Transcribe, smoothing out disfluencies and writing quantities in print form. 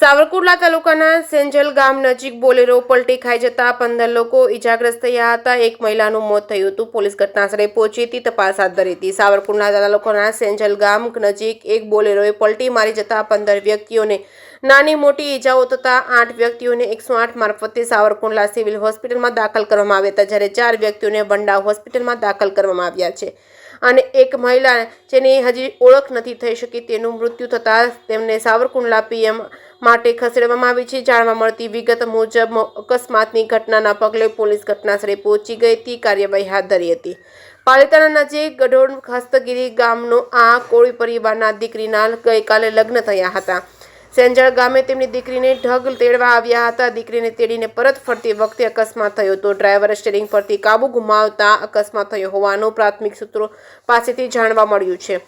સાવરકુંડલા તાલુકાના સેંજલ ગામ નજીક બોલેરો પલટી ખાઈ જતા 15 લોકો ઈજાગ્રસ્ત થયા હતા। એક મહિલાનું મોત થયું હતું। પોલીસ ઘટનાસ્થળે પહોંચી હતી, તપાસ હાથ ધરી હતી। સાવરકુંડલા તાલુકાના સેંજલ ગામ નજીક એક બોલેરોએ પલટી મારી જતા 15 વ્યક્તિઓને નાની મોટી ઈજાઓ થતા 8 વ્યક્તિઓને 108 મારફતે સાવરકુંડલા સિવિલ હોસ્પિટલમાં દાખલ કરવામાં આવ્યા હતા, જ્યારે 4 વ્યક્તિઓને બંડા હોસ્પિટલમાં દાખલ કરવામાં આવ્યા છે અને એક મહિલા જેની હજી ઓળખ નથી થઈ શકી તેનું મૃત્યુ થતાં તેમને સાવરકુંડલા પીએમ માટે ખસેડવામાં આવી છે। જાણવા મળતી વિગત મુજબ અકસ્માતની ઘટનાના પગલે પોલીસ ઘટનાસ્થળે પહોંચી ગઈ હતી, કાર્યવાહી હાથ ધરી હતી। પાલિતાણા નજીક ગઢોળ હસ્તગીરી ગામનો આ કોળી પરિવારના દીકરીના ગઈકાલે લગ્ન થયા હતા। સેંજળ ગામે તેમની દીકરીને ઢગ તેડવા આવ્યા હતા। દીકરીને તેડીને પરત ફરતી વખતે અકસ્માત થયો હતો। ડ્રાઈવર સ્ટીયરિંગ પરથી કાબુ ગુમાવતા અકસ્માત થયો હોવાનું પ્રાથમિક સૂત્રો પાસેથી જાણવા મળ્યું છે।